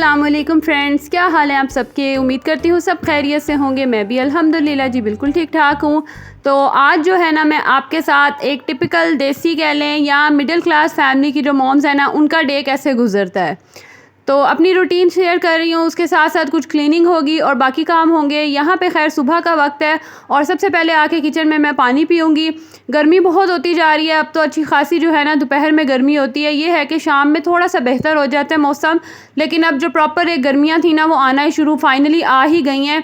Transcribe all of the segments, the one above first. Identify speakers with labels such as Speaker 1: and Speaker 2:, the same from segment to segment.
Speaker 1: अस्सलामुअलैकुम फ्रेंड्स, क्या हाल है आप सबके। उम्मीद करती हूँ सब खैरियत से होंगे। मैं भी अल्हम्दुलिल्लाह जी बिल्कुल ठीक ठाक हूँ। तो आज जो है ना, मैं आपके साथ एक टिपिकल देसी कह लें या मिडिल क्लास फैमिली की जो मॉम्स है ना, उनका डे कैसे गुजरता है, तो अपनी रूटीन शेयर कर रही हूँ। उसके साथ साथ कुछ क्लीनिंग होगी और बाकी काम होंगे। यहाँ पे खैर सुबह का वक्त है और सबसे पहले आके किचन में मैं पानी पीऊँगी। गर्मी बहुत होती जा रही है अब तो, अच्छी खासी जो है ना दोपहर में गर्मी होती है। ये है कि शाम में थोड़ा सा बेहतर हो जाता है मौसम, लेकिन अब जो प्रॉपर एक गर्मियाँ थी ना, वो आना ही शुरू फाइनली आ ही गई हैं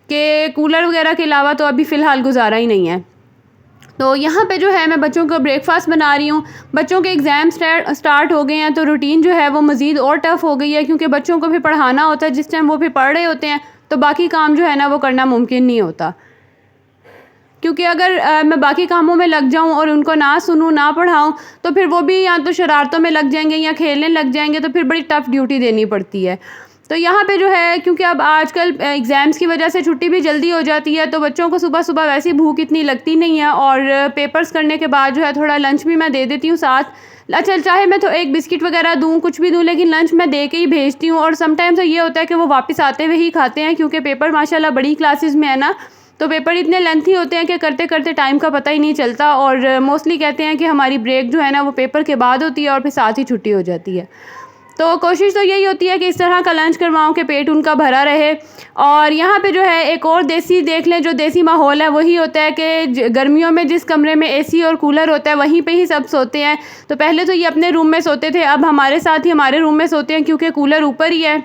Speaker 1: कि कूलर वगैरह के अलावा तो अभी फ़िलहाल गुजारा ही नहीं है। तो यहाँ पे जो है मैं बच्चों को ब्रेकफास्ट बना रही हूँ। बच्चों के एग्ज़ाम स्टार्ट हो गए हैं, तो रूटीन जो है वो मज़ीद और टफ़ हो गई है, क्योंकि बच्चों को भी पढ़ाना होता है। जिस टाइम वो भी पढ़ रहे होते हैं तो बाकी काम जो है ना वो करना मुमकिन नहीं होता, क्योंकि अगर मैं बाकी कामों में लग जाऊं और उनको ना सुनूं ना पढ़ाऊं तो फिर वो भी या तो शरारतों में लग जाएंगे या खेलने लग जाएंगे, तो फिर बड़ी टफ़ ड्यूटी देनी पड़ती है। तो यहाँ पे जो है, क्योंकि अब आजकल एग्ज़ाम्स की वजह से छुट्टी भी जल्दी हो जाती है, तो बच्चों को सुबह सुबह वैसी भूख इतनी लगती नहीं है, और पेपर्स करने के बाद जो है थोड़ा लंच भी मैं दे देती हूँ साथ। अच्छा, चाहे मैं तो एक बिस्किट वगैरह दूँ, कुछ भी दूँ, लेकिन लंच मैं दे के ही भेजती हूँ। और समटाइम तो ये होता है कि वो वापस आते हुए ही खाते हैं, क्योंकि पेपर माशाल्लाह बड़ी क्लासेस में है ना, तो पेपर इतने लेंथी होते हैं कि करते करते टाइम का पता ही नहीं चलता। और मोस्टली कहते हैं कि हमारी ब्रेक जो है ना वो पेपर के बाद होती है और फिर साथ ही छुट्टी हो जाती है। तो कोशिश तो यही होती है कि इस तरह का लंच करवाऊँ कि पेट उनका भरा रहे। और यहाँ पे जो है एक और देसी देख लें, जो देसी माहौल है वही होता है कि गर्मियों में जिस कमरे में एसी और कूलर होता है वहीं पे ही सब सोते हैं। तो पहले तो ये अपने रूम में सोते थे, अब हमारे साथ ही हमारे रूम में सोते हैं, क्योंकि कूलर ऊपर ही है,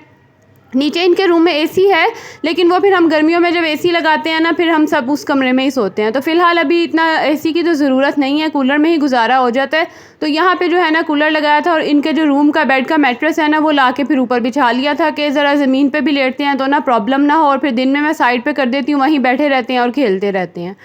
Speaker 1: नीचे इनके रूम में एसी है, लेकिन वो फिर हम गर्मियों में जब एसी लगाते हैं ना, फिर हम सब उस कमरे में ही सोते हैं। तो फ़िलहाल अभी इतना एसी की तो ज़रूरत नहीं है, कूलर में ही गुजारा हो जाता है। तो यहाँ पे जो है ना कूलर लगाया था, और इनके जो रूम का बेड का मैट्रेस है ना वो ला के फिर ऊपर बिछा लिया था कि ज़रा ज़मीन पे भी लेटते हैं तो ना प्रॉब्लम ना हो। और फिर दिन में मैं साइड पे कर देती हूँ, वहीं बैठे रहते हैं और खेलते रहते हैं।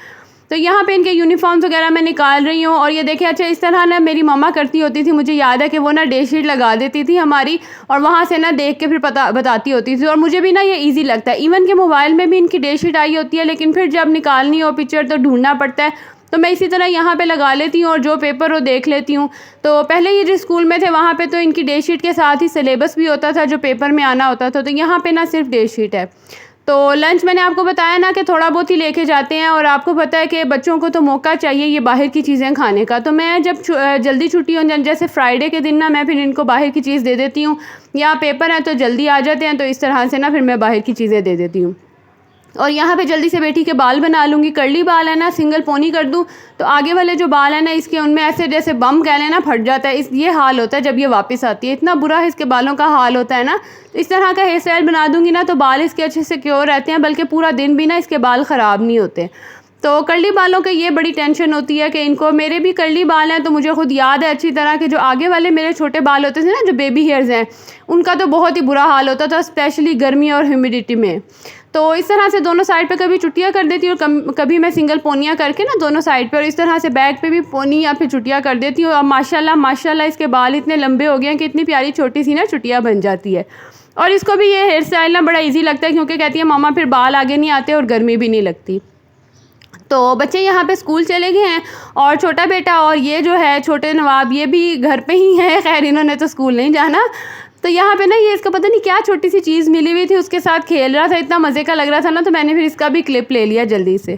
Speaker 1: तो यहाँ पे इनके यूनिफॉर्म्स वगैरह मैं निकाल रही हूँ। और ये देखिए, अच्छा इस तरह ना मेरी मम्मा करती होती थी, मुझे याद है कि वो ना डे शीट लगा देती थी हमारी, और वहाँ से ना देख के फिर बताती होती थी। और मुझे भी ना ये इजी लगता है। इवन के मोबाइल में भी इनकी डे शीट आई होती है, लेकिन फिर जब निकालनी हो पिक्चर तो ढूंढना पड़ता है। तो मैं इसी तरह यहाँ पे लगा लेती हूँ और जो पेपर वो देख लेती हूँ। तो पहले ये जिस स्कूल में थे वहाँ पे तो इनकी डे शीट के साथ ही सिलेबस भी होता था जो पेपर में आना होता था। तो यहाँ पे ना सिर्फ डे शीट है। तो लंच मैंने आपको बताया ना कि थोड़ा बहुत ही लेके जाते हैं, और आपको पता है कि बच्चों को तो मौका चाहिए ये बाहर की चीज़ें खाने का। तो मैं जब जल्दी छुट्टी हो, जैसे फ्राइडे के दिन ना, मैं फिर इनको बाहर की चीज़ दे देती हूँ, या पेपर है तो जल्दी आ जाते हैं, तो इस तरह से ना फिर मैं बाहर की चीज़ें दे देती हूँ। और यहाँ पे जल्दी से बेटी के बाल बना लूँगी। कर्ली बाल है ना, सिंगल पोनी कर दूँ तो आगे वाले जो बाल है ना इसके, उनमें ऐसे जैसे बम कह लेना फट जाता है। ये हाल होता है जब ये वापस आती है, इतना बुरा है इसके बालों का हाल होता है ना। तो इस तरह का हेयर स्टाइल बना दूँगी ना तो बाल इसके अच्छे से क्योर रहते हैं, बल्कि पूरा दिन भी ना इसके बाल ख़राब नहीं होते। तो कर्ली बालों के ये बड़ी टेंशन होती है कि इनको, मेरे भी कर्ली बाल हैं तो मुझे खुद याद है अच्छी तरह कि जो आगे वाले मेरे छोटे बाल होते थे ना, जो बेबी हेयर्स हैं, उनका तो बहुत ही बुरा हाल होता था, स्पेशली गर्मी और ह्यूमिडिटी में। तो इस तरह से दोनों साइड पे कभी चुटिया कर देती हूँ और कभी मैं सिंगल पोनियाँ करके ना दोनों साइड पे, और इस तरह से बैक पे भी पोनी या फिर चुटिया कर देती हूँ। और माशाल्लाह माशाल्लाह इसके बाल इतने लंबे हो गए हैं कि इतनी प्यारी छोटी सी ना चुटिया बन जाती है। और इसको भी ये हेयर स्टाइल ना बड़ा ईजी लगता है, क्योंकि कहती है मामा फिर बाल आगे नहीं आते और गर्मी भी नहीं लगती। तो बच्चे यहाँ पे स्कूल चले गए हैं, और छोटा बेटा और ये जो है छोटे नवाब, ये भी घर पे ही है। खैर इन्होंने तो स्कूल नहीं जाना। तो यहाँ पे ना ये इसका पता नहीं क्या छोटी सी चीज़ मिली हुई थी, उसके साथ खेल रहा था, इतना मज़े का लग रहा था ना, तो मैंने फिर इसका भी क्लिप ले लिया जल्दी से।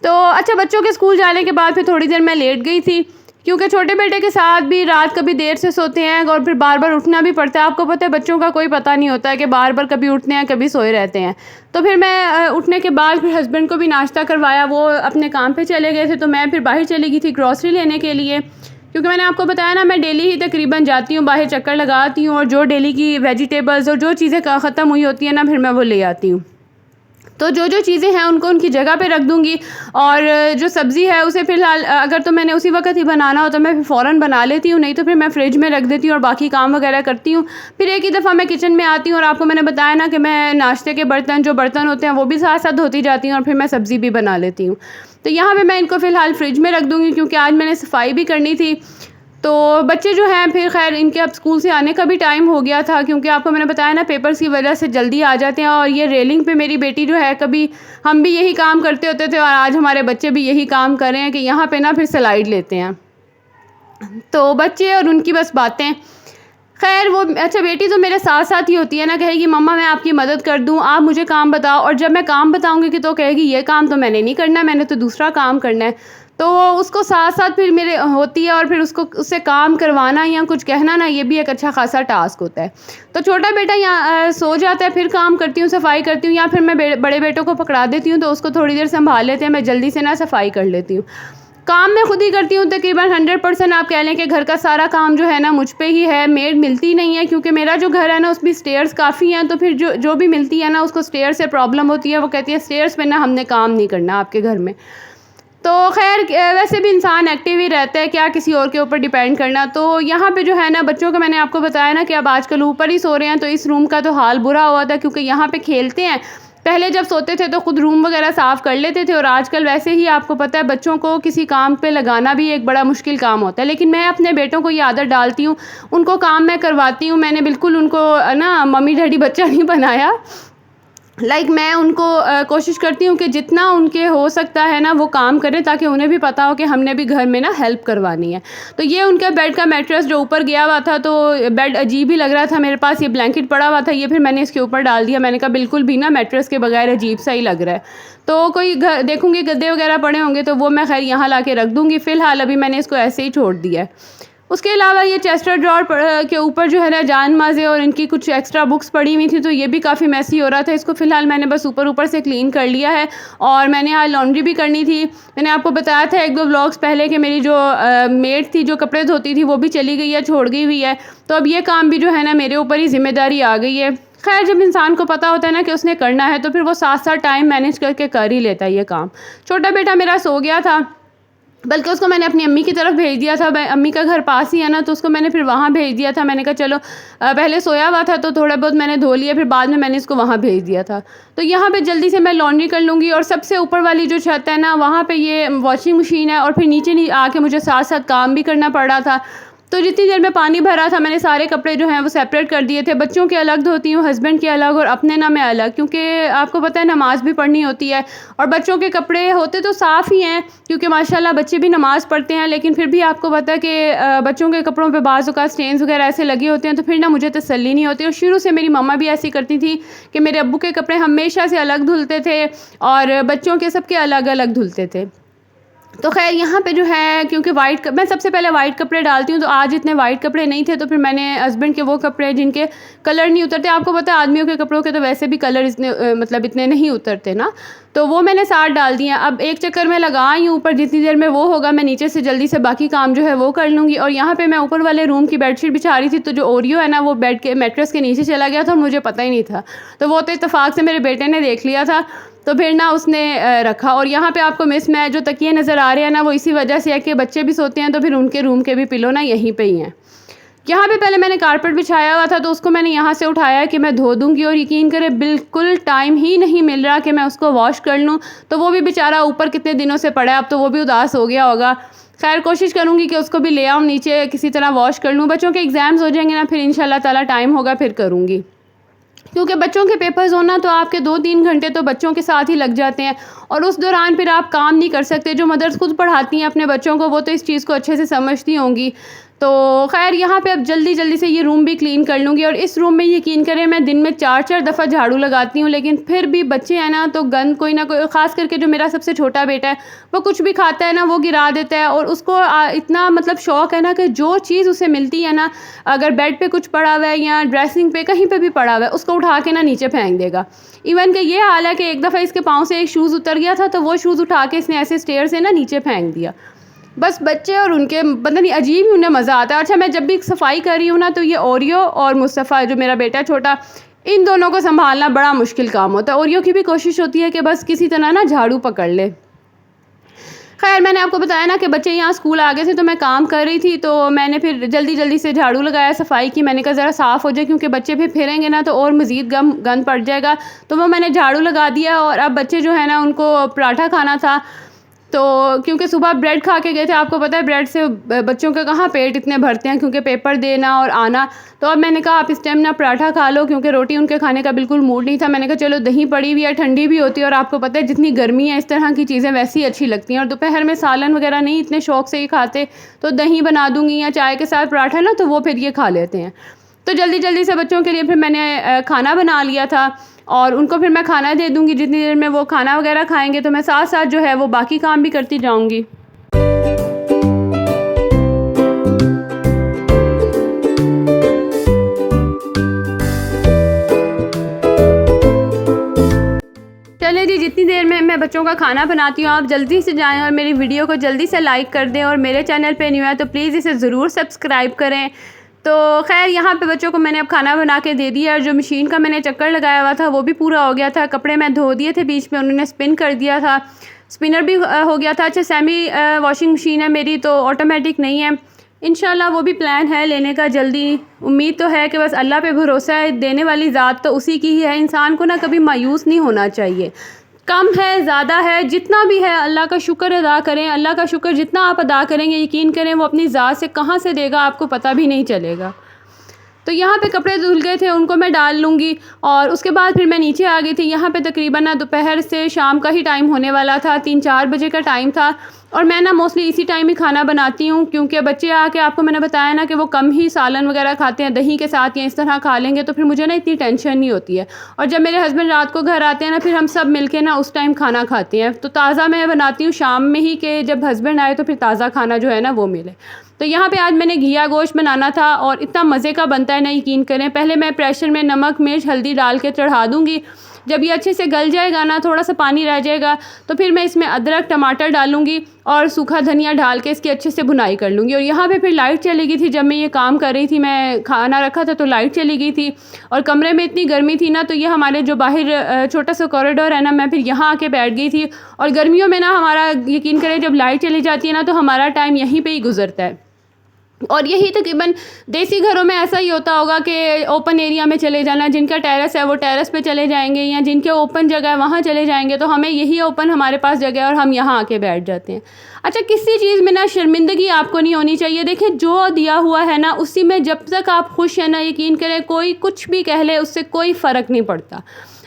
Speaker 1: तो अच्छा, बच्चों के स्कूल जाने के बाद फिर थोड़ी देर मैं लेट गई थी, क्योंकि छोटे बेटे के साथ भी रात कभी देर से सोते हैं और फिर बार बार उठना भी पड़ता है। आपको पता है बच्चों का कोई पता नहीं होता है कि बार बार कभी उठते हैं कभी सोए रहते हैं। तो फिर मैं उठने के बाद फिर हस्बैंड को भी नाश्ता करवाया, वो अपने काम पे चले गए थे, तो मैं फिर बाहर चली गई थी ग्रॉसरी लेने के लिए। क्योंकि मैंने आपको बताया ना, मैं डेली ही तकरीबन जाती हूँ, बाहर चक्कर लगाती हूँ, और जो डेली की वेजिटेबल्स और जो चीज़ें ख़त्म हुई होती हैं ना, फिर मैं वो ले आती हूँ। तो जो जो चीज़ें हैं उनको उनकी जगह पे रख दूँगी, और जो सब्ज़ी है उसे फ़िलहाल अगर तो मैंने उसी वक्त ही बनाना हो तो मैं फ़ौरन बना लेती हूँ, नहीं तो फिर मैं फ्रिज में रख देती हूँ और बाकी काम वगैरह करती हूँ। फिर एक ही दफ़ा मैं किचन में आती हूँ, और आपको मैंने बताया ना कि मैं नाश्ते के बर्तन जो बर्तन होते हैं वो भी साथ साथ धोती जाती हूँ, और फिर मैं सब्ज़ी भी बना लेती हूँ। तो यहाँ पर मैं इनको फ़िलहाल फ्रिज में रख दूँगी, क्योंकि आज मैंने सफाई भी करनी थी। तो बच्चे जो हैं फिर खैर इनके अब स्कूल से आने का भी टाइम हो गया था, क्योंकि आपको मैंने बताया ना पेपर्स की वजह से जल्दी आ जाते हैं। और ये रेलिंग पे मेरी बेटी जो है, कभी हम भी यही काम करते होते थे और आज हमारे बच्चे भी यही काम कर रहे हैं कि यहाँ पे ना फिर स्लाइड लेते हैं। तो बच्चे और उनकी बस बातें। खैर वो अच्छा बेटी तो मेरे साथ साथ ही होती है ना, कहेगी मम्मा मैं आपकी मदद कर दूँ, आप मुझे काम बताओ, और जब मैं काम बताऊँगी कि तो कहेगी ये काम तो मैंने नहीं करना है, मैंने तो दूसरा काम करना है। तो उसको साथ-साथ फिर मेरे होती है, और फिर उसको उससे काम करवाना या कुछ कहना ना, ये भी एक अच्छा ख़ासा टास्क होता है। तो छोटा बेटा यहाँ सो जाता है, फिर काम करती हूँ, सफाई करती हूँ, या फिर मैं बड़े बेटों को पकड़ा देती हूँ तो उसको थोड़ी देर सँभाल लेते हैं, मैं जल्दी से ना सफाई कर लेती हूँ। काम मैं खुद ही करती हूँ तकरीबन 100%, आप कह लें कि घर का सारा काम जो है ना मुझ पे ही है, मेड मिलती नहीं है, क्योंकि मेरा जो घर है ना उसमें स्टेयर्स काफ़ी हैं, तो फिर जो भी मिलती है ना उसको स्टेयर से प्रॉब्लम होती है, वो कहती है स्टेयर्स पे ना हमने काम नहीं करना आपके घर में। तो खैर वैसे भी इंसान एक्टिव ही रहता है, क्या किसी और के ऊपर डिपेंड करना। तो यहाँ पे जो है ना बच्चों का मैंने आपको बताया ना कि अब आजकल ऊपर ही सो रहे हैं, तो इस रूम का तो हाल बुरा हुआ था, क्योंकि यहाँ पे खेलते हैं। पहले जब सोते थे तो खुद रूम वगैरह साफ़ कर लेते थे, और आजकल वैसे ही आपको पता है बच्चों को किसी काम पे लगाना भी एक बड़ा मुश्किल काम होता है। लेकिन मैं अपने बेटों को ये आदत डालती हूँ, उनको काम मैं करवाती हूँ। मैंने बिल्कुल उनको ना मम्मी डैडी बच्चा नहीं बनाया। मैं उनको कोशिश करती हूँ कि जितना उनके हो सकता है ना वो काम करें, ताकि उन्हें भी पता हो कि हमने भी घर में ना हेल्प करवानी है। तो ये उनका बेड का मैट्रेस जो ऊपर गया हुआ था, तो बेड अजीब ही लग रहा था मेरे पास, ये ब्लैंकेट पड़ा हुआ था, ये फिर मैंने इसके ऊपर डाल दिया। मैंने कहा बिल्कुल भी ना मैट्रेस के बगैर अजीब सा ही लग रहा है। तो कोई घर देखूँगी गद्दे वगैरह पड़े होंगे तो वो मैं खैर यहाँ ला के रख दूँगी। फ़िलहाल अभी मैंने इसको ऐसे ही छोड़ दिया है। उसके अलावा ये चेस्टर ड्रॉर के ऊपर जो है ना जान माज़े और इनकी कुछ एक्स्ट्रा बुक्स पड़ी हुई थी, तो ये भी काफ़ी मैसी हो रहा था। इसको फ़िलहाल मैंने बस ऊपर से क्लीन कर लिया है, और मैंने आज लॉन्ड्री भी करनी थी। मैंने आपको बताया था 1-2 व्लॉग्स पहले कि मेरी जो मेड थी जो कपड़े धोती थी वो भी चली गई है, छोड़ गई हुई है। तो अब ये काम भी जो है ना मेरे ऊपर ही ज़िम्मेदारी आ गई है। खैर जब इंसान को पता होता है ना कि उसने करना है, तो फिर वो साथ-साथ टाइम मैनेज करके कर ही लेता है ये काम। छोटा बेटा मेरा सो गया था, बल्कि उसको मैंने अपनी अम्मी की तरफ भेज दिया था। अम्मी का घर पास ही है ना, तो उसको मैंने फिर वहाँ भेज दिया था। मैंने कहा चलो पहले सोया हुआ था तो थोड़ा बहुत मैंने धो लिया, फिर बाद में मैंने इसको वहाँ भेज दिया था। तो यहाँ पे जल्दी से मैं लॉन्ड्री कर लूँगी, और सबसे ऊपर वाली जो छत है ना वहाँ पे ये वॉशिंग मशीन है, और फिर नीचे आके मुझे साथ साथ काम भी करना पड़ रहा था। तो जितनी देर में पानी भरा था मैंने सारे कपड़े जो हैं वो सेपरेट कर दिए थे। बच्चों के अलग धोती हूँ, हस्बैंड के अलग, और अपने ना मैं अलग, क्योंकि आपको पता है नमाज़ भी पढ़नी होती है। और बच्चों के कपड़े होते तो साफ़ ही हैं, क्योंकि माशाल्लाह बच्चे भी नमाज़ पढ़ते हैं, लेकिन फिर भी आपको पता है कि बच्चों के कपड़ों पे बाज़ औक़ात स्टेन्स वगैरह ऐसे लगे होते हैं, तो फिर ना मुझे तसल्ली नहीं होती। और शुरू से मेरी मम्मा भी ऐसी करती थी कि मेरे अब्बू के कपड़े हमेशा से अलग धुलते थे, और बच्चों के सबके अलग अलग धुलते थे। तो खैर यहाँ पे जो है, क्योंकि मैं सबसे पहले वाइट कपड़े डालती हूँ, तो आज इतने वाइट कपड़े नहीं थे, तो फिर मैंने हस्बैंड के वो कपड़े जिनके कलर नहीं उतरते, आपको पता है आदमियों के कपड़ों के तो वैसे भी कलर मतलब इतने नहीं उतरते ना, तो वो मैंने साथ डाल दिए। अब एक चक्कर में लगा आई हूँ ऊपर, जितनी देर में वो होगा मैं नीचे से जल्दी से बाकी काम जो है वो कर लूँगी। और यहाँ पे मैं ऊपर वाले रूम की बेडशीट बिछा रही थी, तो जो ओरियो है ना वो बेड के मैट्रेस के नीचे चला गया था, और मुझे पता ही नहीं था। तो वो तो इत्तेफाक से मेरे बेटे ने देख लिया था, तो फिर ना उसने रखा। और यहाँ पे आपको मिसमैच जो तकिए नज़र आ रहे हैं ना, वो इसी वजह से है कि बच्चे भी सोते हैं, तो फिर उनके रूम के भी पिलो ना यहीं पे ही हैं। यहाँ पे पहले मैंने कारपेट बिछाया हुआ था, तो उसको मैंने यहाँ से उठाया कि मैं धो दूँगी, और यकीन करें बिल्कुल टाइम ही नहीं मिल रहा कि मैं उसको वॉश कर लूँ। तो वो भी बेचारा ऊपर कितने दिनों से पड़ा है, अब तो वो भी उदास हो गया होगा। खैर कोशिश करूँगी कि उसको भी ले आऊँ नीचे, किसी तरह वॉश कर लूँ। बच्चों के एग्ज़ाम्स हो जाएंगे ना, फिर इंशाल्लाह ताला टाइम होगा फिर करूँगी, क्योंकि बच्चों के पेपर्स होना तो आपके 2-3 घंटे तो बच्चों के साथ ही लग जाते हैं, और उस दौरान फिर आप काम नहीं कर सकते। जो मदर्स खुद पढ़ाती हैं अपने बच्चों को, वो तो इस चीज़ को अच्छे से समझती होंगी। तो खैर यहाँ पे अब जल्दी से ये रूम भी क्लीन कर लूँगी। और इस रूम में यकीन करें मैं दिन में 4-4 दफ़ा झाड़ू लगाती हूँ, लेकिन फिर भी बच्चे हैं ना, तो गंद कोई ना कोई, ख़ास करके जो मेरा सबसे छोटा बेटा है, वो कुछ भी खाता है ना वो गिरा देता है। और उसको इतना मतलब शौक़ है ना कि जो चीज़ उसे मिलती है ना, अगर बेड पे कुछ पड़ा हुआ है या ड्रेसिंग पे कहीं पे भी पड़ा हुआ है, उसको उठा के ना नीचे फेंक देगा। इवन कि ये हाल है कि एक दफ़ा इसके पाँव से एक शूज़ उतर गया था, तो वो शूज़ उठा के इसने ऐसे स्टेयर से ना नीचे फेंक दिया। बस बच्चे और उनके पता नहीं अजीब ही उन्हें मज़ा आता है। अच्छा मैं जब भी सफाई कर रही हूँ ना, तो ये ओरियो और मुस्तफ़ा जो मेरा बेटा छोटा, इन दोनों को संभालना बड़ा मुश्किल काम होता है। ओरियो की भी कोशिश होती है कि बस किसी तरह ना झाड़ू पकड़ ले। खैर मैंने आपको बताया ना कि बच्चे यहाँ स्कूल आ गए थे, तो मैं काम कर रही थी, तो मैंने फिर जल्दी से झाड़ू लगाया, सफाई की। मैंने कहा ज़रा साफ़ हो जाए, क्योंकि बच्चे फिर फिरेंगे ना तो और मज़ीद गंद पड़ जाएगा। तो वो मैंने झाड़ू लगा दिया। और अब बच्चे जो है ना उनको पराठा खाना था, तो क्योंकि सुबह ब्रेड खा के गए थे, आपको पता है ब्रेड से बच्चों के कहाँ पेट इतने भरते हैं, क्योंकि पेपर देना और आना। तो अब मैंने कहा आप इस टाइम ना पराठा खा लो, क्योंकि रोटी उनके खाने का बिल्कुल मूड नहीं था। मैंने कहा चलो दही पड़ी हुई है, ठंडी भी होती है, और आपको पता है जितनी गर्मी है इस तरह की चीज़ें वैसी अच्छी लगती हैं। और दोपहर में सालन वगैरह नहीं इतने शौक़ से ही खाते, तो दही बना दूँगी या चाय के साथ पराठा ना, तो वो फिर ये खा लेते हैं। तो जल्दी जल्दी से बच्चों के लिए फिर मैंने खाना बना लिया था और उनको फिर मैं खाना दे दूँगी। जितनी देर में वो खाना वगैरह खाएँगे तो मैं साथ साथ जो है वो बाकी काम भी करती जाऊँगी। चलिए जी, जितनी देर में मैं बच्चों का खाना बनाती हूँ आप जल्दी से जाएं और मेरी वीडियो को जल्दी से लाइक कर दें और मेरे चैनल पे न्यू है तो प्लीज़ इसे ज़रूर सब्सक्राइब करें। तो खैर यहाँ पे बच्चों को मैंने अब खाना बना के दे दिया और जो मशीन का मैंने चक्कर लगाया हुआ था वो भी पूरा हो गया था। कपड़े मैं धो दिए थे, बीच में उन्होंने स्पिन कर दिया था, स्पिनर भी हो गया था। अच्छा, सेमी वॉशिंग मशीन है मेरी, तो ऑटोमेटिक नहीं है। इंशाल्लाह वो भी प्लान है लेने का जल्दी। उम्मीद तो है कि बस अल्लाह पे भरोसा है, देने वाली ज़ात तो उसी की ही है। इंसान को ना कभी मायूस नहीं होना चाहिए। कम है, ज़्यादा है, जितना भी है अल्लाह का शुक्र अदा करें। अल्लाह का शुक्र जितना आप अदा करेंगे, यकीन करें वो अपनी ज़ात से कहाँ से देगा आपको पता भी नहीं चलेगा। तो यहाँ पे कपड़े धुल गए थे, उनको मैं डाल लूँगी और उसके बाद फिर मैं नीचे आ गई थी। यहाँ पे तकरीबन ना दोपहर से शाम का ही टाइम होने वाला था, 3-4 बजे का टाइम था और मैं ना मोस्टली इसी टाइम ही खाना बनाती हूँ क्योंकि बच्चे आके आपको मैंने बताया ना कि वो कम ही सालन वगैरह खाते हैं, दही के साथ या इस तरह खा लेंगे तो फिर मुझे ना इतनी टेंशन नहीं होती है। और जब मेरे हस्बैंड रात को घर आते हैं ना फिर हम सब मिलके ना उस टाइम खाना खाते हैं। तो ताज़ा मैं बनाती हूँ शाम में ही कि जब हस्बैंड आए तो फिर ताज़ा खाना जो है ना वो मिले। तो यहाँ पे आज मैंने घिया गोश्त बनाना था और इतना मज़े का बनता है ना, यकीन करें। पहले मैं प्रेशर में नमक मिर्च हल्दी डाल के चढ़ा दूँगी। जब ये अच्छे से गल जाएगा ना, थोड़ा सा पानी रह जाएगा तो फिर मैं इसमें अदरक टमाटर डालूँगी और सूखा धनिया डाल के इसकी अच्छे से भुनाई कर लूँगी। और यहाँ पे फिर लाइट चली गई थी जब मैं ये काम कर रही थी, मैं खाना रखा था तो लाइट चली गई थी और कमरे में इतनी गर्मी थी ना, तो ये हमारे जो बाहर छोटा सा कॉरिडोर है ना, मैं फिर यहाँ आके बैठ गई थी। और गर्मियों में ना हमारा यकीन करें जब लाइट चली जाती है ना तो हमारा टाइम यहीं पर ही गुजरता है। और यही तकरीबन देसी घरों में ऐसा ही होता होगा कि ओपन एरिया में चले जाना, जिनका टेरेस है वो टेरेस पे चले जाएंगे या जिनके ओपन जगह है वहाँ चले जाएंगे। तो हमें यही ओपन हमारे पास जगह है और हम यहाँ आके बैठ जाते हैं। अच्छा, किसी चीज़ में ना शर्मिंदगी आपको नहीं होनी चाहिए। देखिए, जो दिया हुआ है ना उसी में जब तक आप खुश हैं ना, यकीन करें कोई कुछ भी कह ले उससे कोई फ़र्क नहीं पड़ता।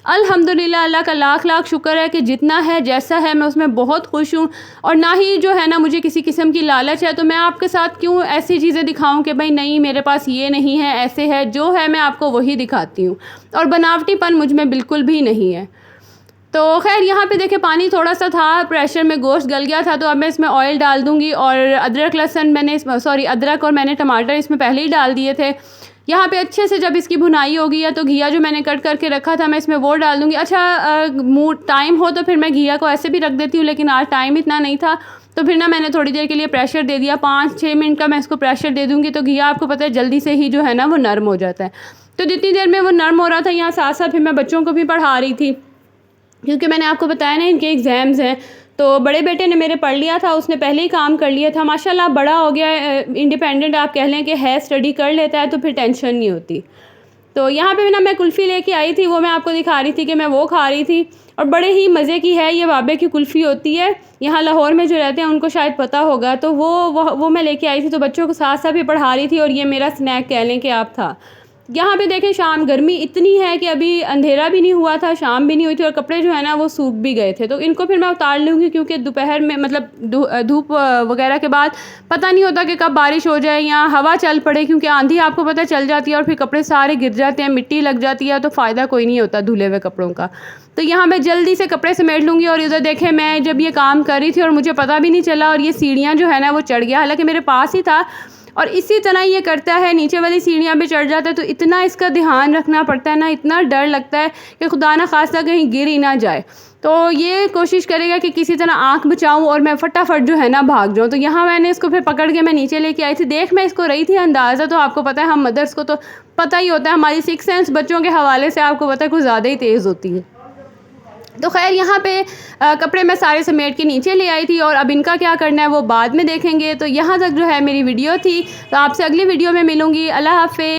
Speaker 1: अल्हम्दुलिल्लाह, अल्लाह का लाख लाख शुक्र है कि जितना है जैसा है मैं उसमें बहुत खुश हूँ। और ना ही जो है ना मुझे किसी किस्म की लालच है। तो मैं आपके साथ क्यों ऐसी चीज़ें दिखाऊं कि भाई नहीं मेरे पास ये नहीं है, ऐसे है। जो है मैं आपको वही दिखाती हूँ और बनावटीपन मुझ में बिल्कुल भी नहीं है। तो खैर यहाँ पे देखिए पानी थोड़ा सा था, प्रेशर में गोश्त गल गया था तो अब मैं इसमें ऑयल डाल दूँगी। और अदरक लहसुन मैंने अदरक और मैंने टमाटर इसमें पहले ही डाल दिए थे। यहाँ पे अच्छे से जब इसकी भुनाई होगी या तो घिया जो मैंने कट करके रखा था मैं इसमें वो डाल दूँगी। अच्छा, टाइम हो तो फिर मैं घिया को ऐसे भी रख देती हूँ, लेकिन आज टाइम इतना नहीं था तो फिर ना मैंने थोड़ी देर के लिए प्रेशर दे दिया। 5-6 मिनट का मैं इसको प्रेशर दे दूँगी तो घिया आपको पता है जल्दी से ही जो है ना वो नरम हो जाता है। तो जितनी देर में वो नरम हो रहा था यहाँ साथ साथ फिर मैं बच्चों को भी पढ़ा रही थी क्योंकि मैंने आपको बताया ना इनके एग्ज़ाम्स हैं। तो बड़े बेटे ने मेरे पढ़ लिया था, उसने पहले ही काम कर लिया था माशाल्लाह, बड़ा हो गया, इंडिपेंडेंट आप कह लें कि है, स्टडी कर लेता है तो फिर टेंशन नहीं होती। तो यहाँ पे ना मैं कुल्फ़ी लेके आई थी, वो मैं आपको दिखा रही थी कि मैं वो खा रही थी और बड़े ही मज़े की है। ये बाबे की कुल्फ़ी होती है, यहाँ लाहौर में जो रहते हैं उनको शायद पता होगा। तो वो मैं लेके आई थी तो बच्चों को साथ साथ भी पढ़ा रही थी और ये मेरा स्नैक कह लें कि आप था। यहाँ पे देखें शाम गर्मी इतनी है कि अभी अंधेरा भी नहीं हुआ था, शाम भी नहीं हुई थी और कपड़े जो है ना वो सूख भी गए थे। तो इनको फिर मैं उतार लूँगी क्योंकि दोपहर में मतलब धूप वगैरह के बाद पता नहीं होता कि कब बारिश हो जाए या हवा चल पड़े, क्योंकि आंधी आपको पता चल जाती है और फिर कपड़े सारे गिर जाते हैं, मिट्टी लग जाती है तो फ़ायदा कोई नहीं होता धुले हुए कपड़ों का। तो यहाँ मैं जल्दी से कपड़े समेट लूँगी। और इधर देखें मैं जब ये काम कर रही थी और मुझे पता भी नहीं चला और ये सीढ़ियाँ जो है ना वो चढ़ गया, हालाँकि मेरे पास ही था। और इसी तरह ये करता है, नीचे वाली सीढ़ियाँ पे चढ़ जाता है तो इतना इसका ध्यान रखना पड़ता है ना, इतना डर लगता है कि खुदा ना खास्ता कहीं गिर ही ना जाए। तो ये कोशिश करेगा कि किसी तरह आँख बचाऊँ और मैं फटाफट जो है ना भाग जाऊँ। तो यहाँ मैंने इसको फिर पकड़ के मैं नीचे लेके आई थी। देख मैं इसको रही थी अंदाज़ा, तो आपको पता है हम मदर्स को तो पता ही होता है, हमारी 6 सेंस बच्चों के हवाले से आपको पता है कुछ ज़्यादा ही तेज़ होती है। तो खैर यहाँ पे कपड़े मैं सारे समेट के नीचे ले आई थी और अब इनका क्या करना है वो बाद में देखेंगे। तो यहाँ तक जो है मेरी वीडियो थी, तो आपसे अगली वीडियो में मिलूँगी। अल्लाह हाफ़िज़।